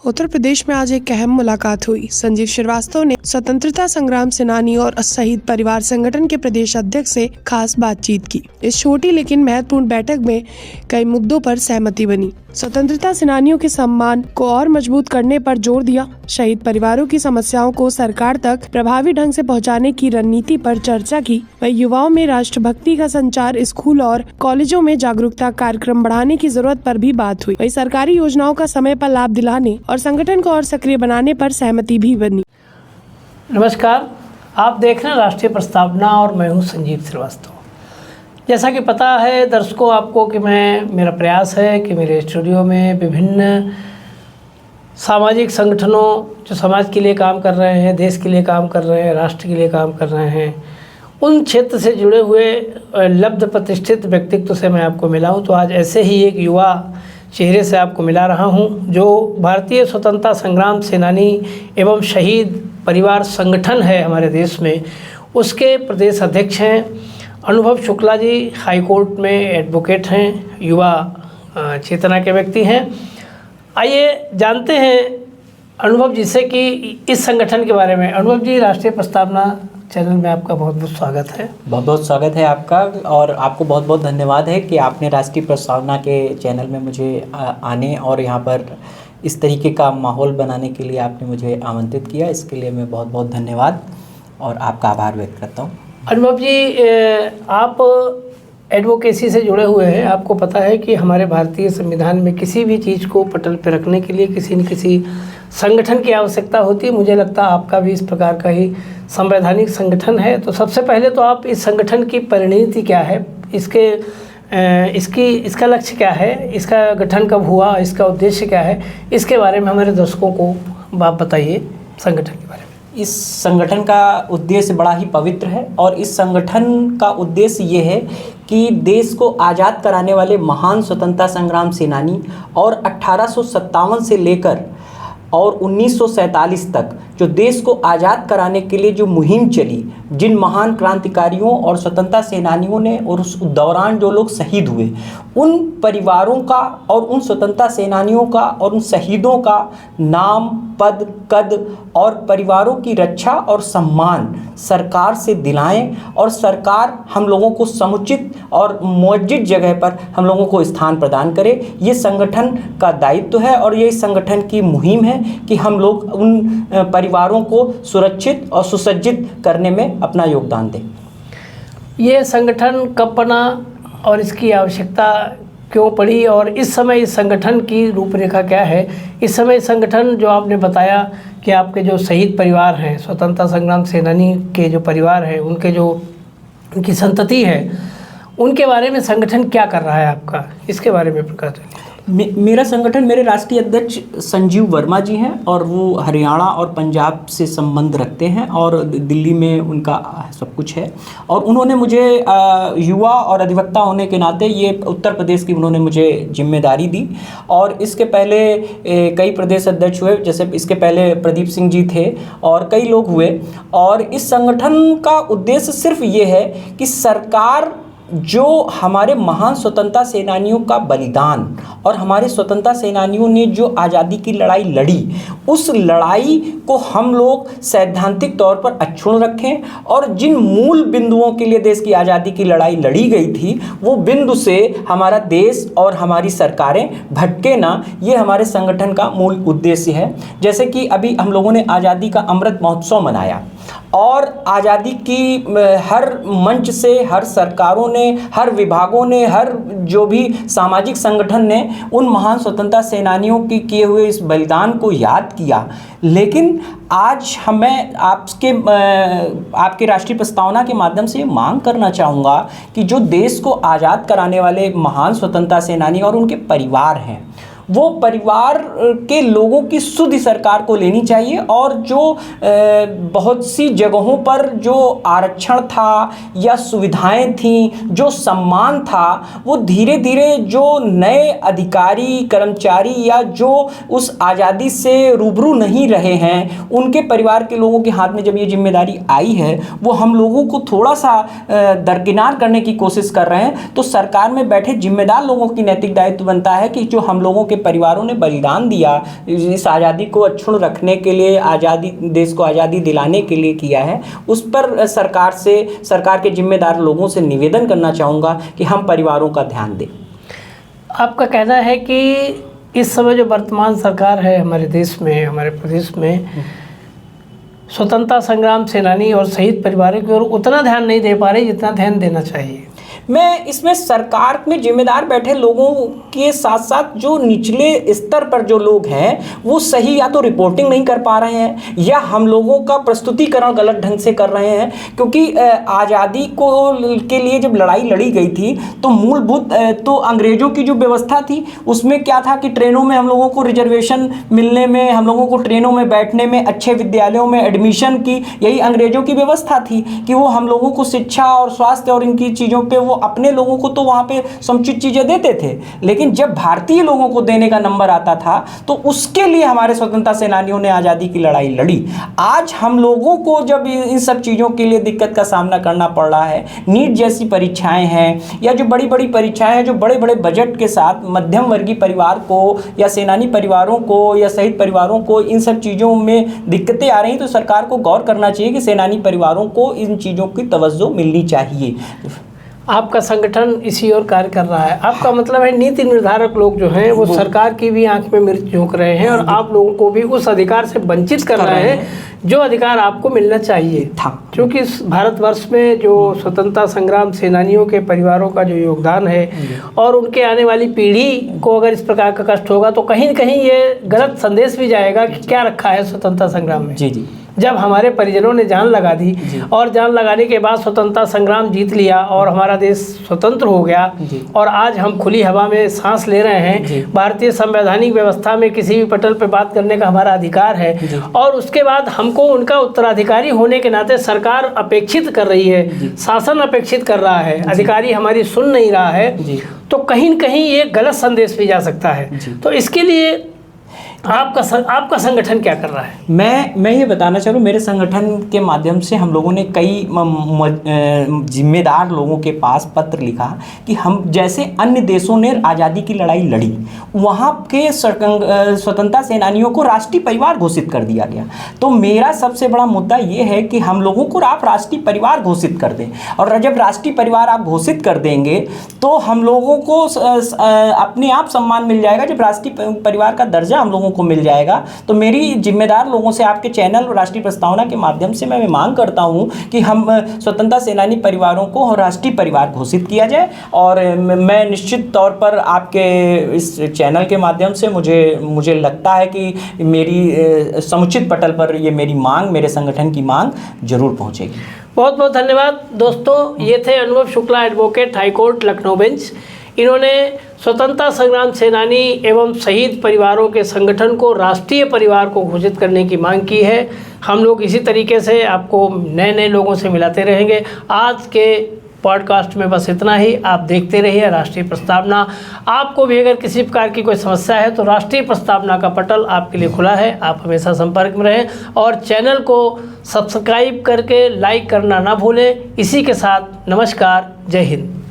उत्तर प्रदेश में आज एक अहम मुलाकात हुई। संजीव श्रीवास्तव ने स्वतंत्रता संग्राम सेनानी और शहीद परिवार संगठन के प्रदेश अध्यक्ष से खास बातचीत की। इस छोटी लेकिन महत्वपूर्ण बैठक में कई मुद्दों पर सहमति बनी। स्वतंत्रता सेनानियों के सम्मान को और मजबूत करने पर जोर दिया। शहीद परिवारों की समस्याओं को सरकार तक प्रभावी ढंग से पहुंचाने की रणनीति पर चर्चा की। वहीं युवाओं में राष्ट्रभक्ति का संचार, स्कूल और कॉलेजों में जागरूकता कार्यक्रम बढ़ाने की जरूरत पर भी बात हुई। वहीं सरकारी योजनाओं का समय पर लाभ दिलाने और संगठन को और सक्रिय बनाने पर सहमति भी बनी। नमस्कार, आप देख रहे हैं राष्ट्रीय प्रस्तावना और मैं हूं संजीव श्रीवास्तव। जैसा कि पता है दर्शकों आपको कि मेरा प्रयास है कि मेरे स्टूडियो में विभिन्न सामाजिक संगठनों जो समाज के लिए काम कर रहे हैं, देश के लिए काम कर रहे हैं, राष्ट्र के लिए काम कर रहे हैं, उन क्षेत्र से जुड़े हुए लब्ध प्रतिष्ठित व्यक्तित्व से मैं आपको मिला हूं। तो आज ऐसे ही एक युवा चेहरे से आपको मिला रहा हूं जो भारतीय स्वतंत्रता संग्राम सेनानी एवं शहीद परिवार संगठन है हमारे देश में, उसके प्रदेश अध्यक्ष हैं। अनुभव शुक्ला जी हाई कोर्ट में एडवोकेट हैं, युवा चेतना के व्यक्ति हैं। आइए जानते हैं अनुभव जी से कि इस संगठन के बारे में। अनुभव जी, राष्ट्रीय प्रस्तावना चैनल में आपका बहुत बहुत स्वागत है। बहुत बहुत स्वागत है आपका, और आपको बहुत बहुत धन्यवाद है कि आपने राष्ट्रीय प्रस्तावना के चैनल में मुझे आने और यहाँ पर इस तरीके का माहौल बनाने के लिए आपने मुझे आमंत्रित किया। इसके लिए मैं बहुत बहुत धन्यवाद और आपका आभार व्यक्त करता हूँ। अनुभव जी, आप एडवोकेसी से जुड़े हुए हैं। आपको पता है कि हमारे भारतीय संविधान में किसी भी चीज़ को पटल पर रखने के लिए किसी न किसी संगठन की आवश्यकता होती है। मुझे लगता है आपका भी इस प्रकार का ही संवैधानिक संगठन है। तो सबसे पहले तो आप इस संगठन की परिणति क्या है, इसका लक्ष्य क्या है, इसका गठन कब हुआ, इसका उद्देश्य क्या है, इसके बारे में हमारे दर्शकों को आप बताइए संगठन के बारे में। इस संगठन का उद्देश्य बड़ा ही पवित्र है और इस संगठन का उद्देश्य ये है कि देश को आज़ाद कराने वाले महान स्वतंत्रता संग्राम सेनानी और 1857 से लेकर और 1947 तक जो देश को आज़ाद कराने के लिए जो मुहिम चली, जिन महान क्रांतिकारियों और स्वतंत्रता सेनानियों ने और उस दौरान जो लोग शहीद हुए, उन परिवारों का और उन स्वतंत्रता सेनानियों का और उन शहीदों का नाम, पद, कद और परिवारों की रक्षा और सम्मान सरकार से दिलाएं और सरकार हम लोगों को समुचित और मुअज्जिज जगह पर हम लोगों को स्थान प्रदान करे। ये संगठन का दायित्व है और ये संगठन की मुहिम है कि हम लोग उन परिवारों को सुरक्षित और सुसज्जित करने में अपना योगदान दें। ये संगठन कब बना और इसकी आवश्यकता क्यों पड़ी और इस समय इस संगठन की रूपरेखा क्या है? इस समय संगठन जो आपने बताया कि आपके जो शहीद परिवार हैं, स्वतंत्रता संग्राम सेनानी के जो परिवार हैं, उनकी संतति है, उनके बारे में संगठन क्या कर रहा है आपका, इसके बारे में प्रकाश डालिए। मेरा संगठन, मेरे राष्ट्रीय अध्यक्ष संजीव वर्मा जी हैं और वो हरियाणा और पंजाब से संबंध रखते हैं और दिल्ली में उनका सब कुछ है। और उन्होंने मुझे युवा और अधिवक्ता होने के नाते ये उत्तर प्रदेश की उन्होंने मुझे जिम्मेदारी दी। और इसके पहले कई प्रदेश अध्यक्ष हुए, जैसे इसके पहले प्रदीप सिंह जी थे और कई लोग हुए। और इस संगठन का उद्देश्य सिर्फ ये है कि सरकार जो हमारे महान स्वतंत्रता सेनानियों का बलिदान और हमारे स्वतंत्रता सेनानियों ने जो आज़ादी की लड़ाई लड़ी, उस लड़ाई को हम लोग सैद्धांतिक तौर पर अक्षुण्ण रखें और जिन मूल बिंदुओं के लिए देश की आज़ादी की लड़ाई लड़ी गई थी, वो बिंदु से हमारा देश और हमारी सरकारें भटके ना, ये हमारे संगठन का मूल उद्देश्य है। जैसे कि अभी हम लोगों ने आज़ादी का अमृत महोत्सव मनाया और आज़ादी की हर मंच से, हर सरकारों ने, हर विभागों ने, हर जो भी सामाजिक संगठन ने उन महान स्वतंत्रता सेनानियों की किए हुए इस बलिदान को याद किया। लेकिन आज मैं आपके राष्ट्रीय प्रस्तावना के माध्यम से मांग करना चाहूँगा कि जो देश को आज़ाद कराने वाले महान स्वतंत्रता सेनानी और उनके परिवार हैं, वो परिवार के लोगों की सुधि सरकार को लेनी चाहिए और जो बहुत सी जगहों पर जो आरक्षण था या सुविधाएं थीं, जो सम्मान था, वो धीरे धीरे जो नए अधिकारी, कर्मचारी या जो उस आज़ादी से रूबरू नहीं रहे हैं, उनके परिवार के लोगों के हाथ में जब ये जिम्मेदारी आई है, वो हम लोगों को थोड़ा सा दरकिनार करने की कोशिश कर रहे हैं। तो सरकार में बैठे जिम्मेदार लोगों की नैतिक दायित्व बनता है कि जो हम लोगों के परिवारों ने बलिदान दिया, इस आज़ादी को अक्षुण्ण रखने के लिए, आज़ादी, देश को आज़ादी दिलाने के लिए किया है, उस पर सरकार के जिम्मेदार लोगों से निवेदन करना चाहूँगा कि हम परिवारों का ध्यान दें। आपका कहना है कि इस समय जो वर्तमान सरकार है हमारे देश में, हमारे प्रदेश में, स्वतंत्रता संग्राम सेनानी और शहीद परिवारों की ओर उतना ध्यान नहीं दे पा रही जितना ध्यान देना चाहिए। मैं इसमें सरकार में जिम्मेदार बैठे लोगों के साथ साथ जो निचले स्तर पर जो लोग हैं वो सही या तो रिपोर्टिंग नहीं कर पा रहे हैं या हम लोगों का प्रस्तुतिकरण गलत ढंग से कर रहे हैं। क्योंकि आज़ादी को के लिए जब लड़ाई लड़ी गई थी तो मूलभूत तो अंग्रेज़ों की जो व्यवस्था थी उसमें क्या था कि ट्रेनों में हम लोगों को रिजर्वेशन मिलने में, हम लोगों को ट्रेनों में बैठने में, अच्छे विद्यालयों में एडमिशन की, यही अंग्रेज़ों की व्यवस्था थी कि वो हम लोगों को शिक्षा और स्वास्थ्य और इनकी चीज़ों पर अपने लोगों को तो वहाँ पे समुचित चीज़ें देते थे, लेकिन जब भारतीय लोगों को देने का नंबर आता था तो उसके लिए हमारे स्वतंत्रता सेनानियों ने आज़ादी की लड़ाई लड़ी। आज हम लोगों को जब इन सब चीज़ों के लिए दिक्कत का सामना करना पड़ रहा है, नीट जैसी परीक्षाएं हैं या जो बड़ी बड़ी परीक्षाएं हैं जो बड़े बड़े बजट के साथ मध्यम वर्गीय परिवार को या सेनानी परिवारों को या शहीद परिवारों को इन सब चीज़ों में दिक्कतें आ रही, तो सरकार को गौर करना चाहिए कि सेनानी परिवारों को इन चीज़ों की तवज्जो मिलनी चाहिए। आपका संगठन इसी ओर कार्य कर रहा है। आपका मतलब है नीति निर्धारक लोग जो हैं वो सरकार की भी आंख में मिर्च झोंक रहे हैं और आप लोगों को भी उस अधिकार से वंचित कर रहे हैं जो अधिकार आपको मिलना चाहिए था। क्योंकि इस भारतवर्ष में जो स्वतंत्रता संग्राम सेनानियों के परिवारों का जो योगदान है और उनके आने वाली पीढ़ी को अगर इस प्रकार का कष्ट होगा तो कहीं न कहीं ये गलत संदेश भी जाएगा कि क्या रखा है स्वतंत्रता संग्राम में। जी। जब हमारे परिजनों ने जान लगा दी और जान लगाने के बाद स्वतंत्रता संग्राम जीत लिया और हमारा देश स्वतंत्र हो गया और आज हम खुली हवा में सांस ले रहे हैं, भारतीय संवैधानिक व्यवस्था में किसी भी पटल पर बात करने का हमारा अधिकार है और उसके बाद हमको उनका उत्तराधिकारी होने के नाते सरकार अपेक्षित कर रही है, शासन अपेक्षित कर रहा है, अधिकारी हमारी सुन नहीं रहा है, तो कहीं न कहीं ये गलत संदेश भी जा सकता है। तो इसके लिए आपका संगठन क्या कर रहा है? मैं ये बताना चाह रहा हूँ, मेरे संगठन के माध्यम से हम लोगों ने कई जिम्मेदार लोगों के पास पत्र लिखा कि हम जैसे अन्य देशों ने आज़ादी की लड़ाई लड़ी, वहाँ के स्वतंत्रता सेनानियों को राष्ट्रीय परिवार घोषित कर दिया गया। तो मेरा सबसे बड़ा मुद्दा ये है कि हम लोगों को आप राष्ट्रीय परिवार घोषित कर दें, और जब राष्ट्रीय परिवार आप घोषित कर देंगे तो हम लोगों को अपने आप सम्मान मिल जाएगा। जब राष्ट्रीय परिवार का दर्जा हम लोगों को मिल जाएगा तो मेरी जिम्मेदार लोगों से आपके चैनल और राष्ट्रीय प्रस्तावना के माध्यम से मैं मांग करता हूं कि हम स्वतंत्रता सेनानी परिवारों को राष्ट्रीय परिवार घोषित किया जाए। और मैं निश्चित तौर पर आपके इस चैनल के माध्यम से मुझे लगता है कि मेरी समुचित पटल पर ये मेरी मांग, मेरे संगठन की मांग जरूर पहुंचेगी। बहुत बहुत धन्यवाद दोस्तों। ये थे अनुभव Shukla, advocate, high court Lucknow bench. इन्होंने स्वतंत्रता संग्राम सेनानी एवं शहीद परिवारों के संगठन को राष्ट्रीय परिवार को घोषित करने की मांग की है। हम लोग इसी तरीके से आपको नए नए लोगों से मिलाते रहेंगे। आज के पॉडकास्ट में बस इतना ही। आप देखते रहिए राष्ट्रीय प्रस्तावना। आपको भी अगर किसी प्रकार की कोई समस्या है तो राष्ट्रीय प्रस्तावना का पटल आपके लिए खुला है। आप हमेशा संपर्क में रहें और चैनल को सब्सक्राइब करके लाइक करना ना भूलें। इसी के साथ नमस्कार, जय हिंद।